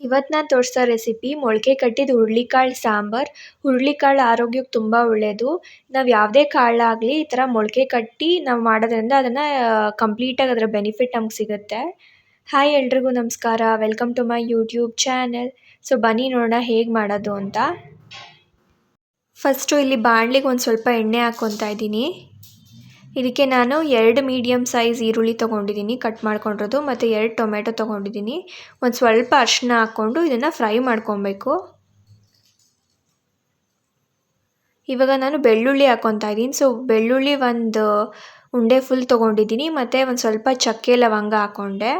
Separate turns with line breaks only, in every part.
ಇವತ್ತು ನಾನು ತೋರಿಸೋ ರೆಸಿಪಿ ಮೊಳಕೆ ಕಟ್ಟಿದ ಹುರುಳಿಕಾಳು ಸಾಂಬಾರು. ಹುರುಳಿಕಾಳು ಆರೋಗ್ಯಕ್ಕೆ ತುಂಬ ಒಳ್ಳೆಯದು. ನಾವು ಯಾವುದೇ ಕಾಳಾಗಲಿ ಈ ಥರ ಮೊಳಕೆ ಕಟ್ಟಿ ನಾವು ಮಾಡೋದ್ರಿಂದ ಅದನ್ನು ಕಂಪ್ಲೀಟಾಗಿ ಅದರ ಬೆನಿಫಿಟ್ ನಮ್ಗೆ ಸಿಗುತ್ತೆ. ಹಾಯ್ ಎಲ್ರಿಗೂ ನಮಸ್ಕಾರ, welcome to my YouTube channel. So ಬನ್ನಿ ನೋಡೋಣ ಹೇಗೆ ಮಾಡೋದು ಅಂತ. ಫಸ್ಟು ಇಲ್ಲಿ ಬಾಣಲಿಗೆ ಒಂದು ಸ್ವಲ್ಪ ಎಣ್ಣೆ ಹಾಕ್ಕೊತಾ ಇದ್ದೀನಿ. ಇದಕ್ಕೆ ನಾನು 2 ಮೀಡಿಯಮ್ ಸೈಜ್ ಈರುಳ್ಳಿ ತೊಗೊಂಡಿದ್ದೀನಿ ಕಟ್ ಮಾಡ್ಕೊಂಡಿರೋದು, ಮತ್ತು 2 ಟೊಮೆಟೊ ತೊಗೊಂಡಿದ್ದೀನಿ. ಒಂದು ಸ್ವಲ್ಪ ಅರಿಶಿನ ಹಾಕ್ಕೊಂಡು ಇದನ್ನು ಫ್ರೈ ಮಾಡ್ಕೊಬೇಕು. ಇವಾಗ ನಾನು ಬೆಳ್ಳುಳ್ಳಿ ಹಾಕ್ಕೊತಾ ಇದ್ದೀನಿ. ಸೊ ಬೆಳ್ಳುಳ್ಳಿ ಒಂದು ಉಂಡೆ ಫುಲ್ ತೊಗೊಂಡಿದ್ದೀನಿ, ಮತ್ತು ಒಂದು ಸ್ವಲ್ಪ ಚಕ್ಕೆ ಲವಂಗ ಹಾಕ್ಕೊಂಡೆ.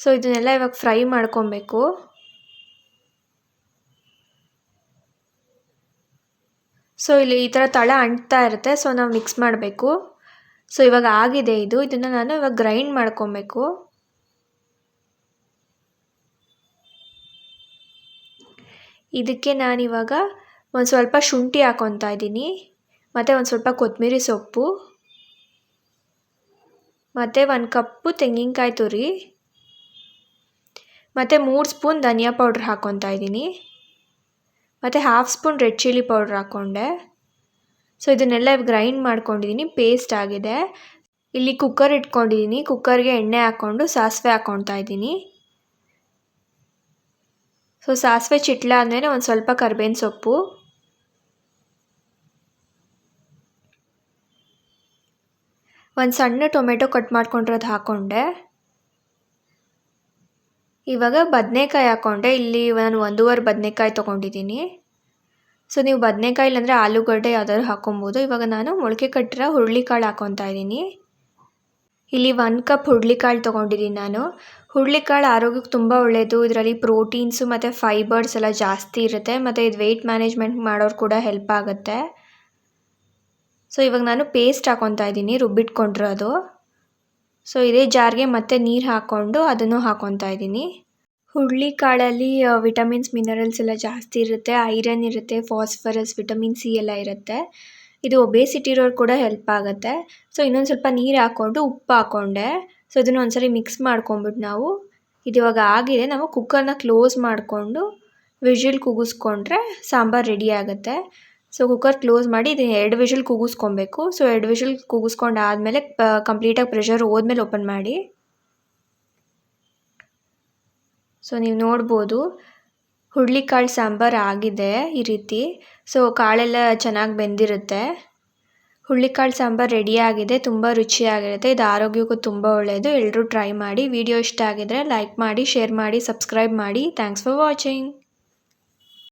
ಸೊ ಇದನ್ನೆಲ್ಲ ಇವಾಗ ಫ್ರೈ ಮಾಡ್ಕೊಬೇಕು. ಸೊ ಇಲ್ಲಿ ಈ ಥರ ತಳ ಅಂಟ್ತಾ ಇರುತ್ತೆ, ಸೊ ನಾವು ಮಿಕ್ಸ್ ಮಾಡಬೇಕು. ಸೊ ಇವಾಗ ಆಗಿದೆ ಇದನ್ನು ನಾನು ಇವಾಗ ಗ್ರೈಂಡ್ ಮಾಡ್ಕೊಬೇಕು. ಇದಕ್ಕೆ ನಾನಿವಾಗ ಒಂದು ಸ್ವಲ್ಪ ಶುಂಠಿ ಹಾಕ್ಕೊತಾ ಇದ್ದೀನಿ, ಮತ್ತು ಒಂದು ಸ್ವಲ್ಪ ಕೊತ್ತಂಬರಿ ಸೊಪ್ಪು, ಮತ್ತು 1 ಕಪ್ಪು ತೆಂಗಿನಕಾಯಿ ತುರಿ, ಮತ್ತು 3 ಸ್ಪೂನ್ ಧನಿಯಾ ಪೌಡ್ರ್ ಹಾಕ್ಕೊತಾ ಇದ್ದೀನಿ, ಮತ್ತು 1/2 ಸ್ಪೂನ್ ರೆಡ್ ಚಿಲ್ಲಿ ಪೌಡ್ರ್ ಹಾಕ್ಕೊಂಡೆ. ಸೊ ಇದನ್ನೆಲ್ಲ ಗ್ರೈಂಡ್ ಮಾಡ್ಕೊಂಡಿದ್ದೀನಿ, ಪೇಸ್ಟ್ ಆಗಿದೆ. ಇಲ್ಲಿ ಕುಕ್ಕರ್ ಇಟ್ಕೊಂಡಿದ್ದೀನಿ, ಕುಕ್ಕರ್ಗೆ ಎಣ್ಣೆ ಹಾಕ್ಕೊಂಡು ಸಾಸಿವೆ ಹಾಕ್ಕೊತಾ ಇದ್ದೀನಿ. ಸೊ ಸಾಸಿವೆ ಚಿಟ್ಲಾದ್ಮೇಲೆ ಒಂದು ಸ್ವಲ್ಪ ಕರಿಬೇವಿನ ಸೊಪ್ಪು, ಒಂದು ಸಣ್ಣ ಟೊಮೆಟೊ ಕಟ್ ಮಾಡ್ಕೊಂಡಿರೋದು ಹಾಕ್ಕೊಂಡೆ. ಇವಾಗ ಬದನೆಕಾಯಿ ಹಾಕ್ಕೊಂಡೆ. ಇಲ್ಲಿ ನಾನು 1.5 ಬದನೆಕಾಯಿ ತೊಗೊಂಡಿದ್ದೀನಿ. ಸೊ ನೀವು ಬದನೆಕಾಯಿ ಇಲ್ಲಾಂದರೆ ಆಲೂಗಡ್ಡೆ ಯಾವ್ದಾದ್ರು ಹಾಕ್ಕೊಬೋದು. ಇವಾಗ ನಾನು ಮೊಳಕೆ ಕಟ್ಟಿರೋ ಹುರುಳಿಕಾಳು ಹಾಕ್ಕೊತಾ ಇದ್ದೀನಿ. ಇಲ್ಲಿ 1 ಕಪ್ ಹುರುಳಿಕಾಳು ತೊಗೊಂಡಿದ್ದೀನಿ ನಾನು. ಹುರುಳಿಕಾಳು ಆರೋಗ್ಯಕ್ಕೆ ತುಂಬ ಒಳ್ಳೆಯದು. ಇದರಲ್ಲಿ ಪ್ರೋಟೀನ್ಸು ಮತ್ತು ಫೈಬರ್ಸ್ ಎಲ್ಲ ಜಾಸ್ತಿ ಇರುತ್ತೆ, ಮತ್ತು ಇದು ವೆಯ್ಟ್ ಮ್ಯಾನೇಜ್ಮೆಂಟ್ ಮಾಡೋರು ಕೂಡ ಹೆಲ್ಪ್ ಆಗುತ್ತೆ. ಸೊ ಇವಾಗ ನಾನು ಪೇಸ್ಟ್ ಹಾಕ್ಕೊತಾ ಇದ್ದೀನಿ, ರುಬ್ಬಿಟ್ಕೊಂಡಿರೋದು. ಸೊ ಇದೇ ಜಾರ್ಗೆ ಮತ್ತೆ ನೀರು ಹಾಕ್ಕೊಂಡು ಅದನ್ನು ಹಾಕ್ಕೊತಾ ಇದ್ದೀನಿ. ಹುರುಳಿಕಾಳಲ್ಲಿ ವಿಟಮಿನ್ಸ್ ಮಿನರಲ್ಸ್ ಎಲ್ಲ ಜಾಸ್ತಿ ಇರುತ್ತೆ, ಐರನ್ ಇರುತ್ತೆ, ಫಾಸ್ಫರಸ್, ವಿಟಮಿನ್ ಸಿ ಎಲ್ಲ ಇರುತ್ತೆ. ಇದು ಒಬೇಸಿಟಿ ಇರೋರು ಕೂಡ ಹೆಲ್ಪ್ ಆಗುತ್ತೆ. ಸೊ ಇನ್ನೊಂದು ಸ್ವಲ್ಪ ನೀರು ಹಾಕ್ಕೊಂಡು ಉಪ್ಪು ಹಾಕ್ಕೊಂಡೆ. ಸೊ ಇದನ್ನು ಒಂದ್ಸರಿ ಮಿಕ್ಸ್ ಮಾಡ್ಕೊಂಬಿಟ್ಟು ನಾವು ಇವಾಗ ಆಗಿದೆ, ನಾವು ಕುಕ್ಕರ್ನ ಕ್ಲೋಸ್ ಮಾಡಿಕೊಂಡು ವಿಷಿಲ್ ಕೂಗಿಸ್ಕೊಂಡ್ರೆ ಸಾಂಬಾರು ರೆಡಿ ಆಗುತ್ತೆ. ಸೊ ಕುಕ್ಕರ್ ಕ್ಲೋಸ್ ಮಾಡಿ ಇದು 2 ವಿಷಿಲ್ ಕೂಗಿಸ್ಕೊಬೇಕು. ಸೊ 2 ವಿಷಿಲ್ ಕೂಗಿಸ್ಕೊಂಡು ಆದಮೇಲೆ ಕಂಪ್ಲೀಟಾಗಿ ಪ್ರೆಷರ್ ಹೋದ್ಮೇಲೆ ಓಪನ್ ಮಾಡಿ. ಸೊ ನೀವು ನೋಡ್ಬೋದು ಹುರುಳಿಕಾಳು ಸಾಂಬಾರು ಆಗಿದೆ ಈ ರೀತಿ. ಸೊ ಕಾಳೆಲ್ಲ ಚೆನ್ನಾಗಿ ಬೆಂದಿರುತ್ತೆ. ಹುರುಳಿಕಾಳು ಸಾಂಬಾರು ರೆಡಿಯಾಗಿದೆ, ತುಂಬ ರುಚಿಯಾಗಿರುತ್ತೆ. ಇದು ಆರೋಗ್ಯಕ್ಕೂ ತುಂಬ ಒಳ್ಳೆಯದು. ಎಲ್ಲರೂ ಟ್ರೈ ಮಾಡಿ. ವಿಡಿಯೋ ಇಷ್ಟ ಆಗಿದ್ರೆ ಲೈಕ್ ಮಾಡಿ, ಶೇರ್ ಮಾಡಿ, ಸಬ್ಸ್ಕ್ರೈಬ್ ಮಾಡಿ. Thanks for watching.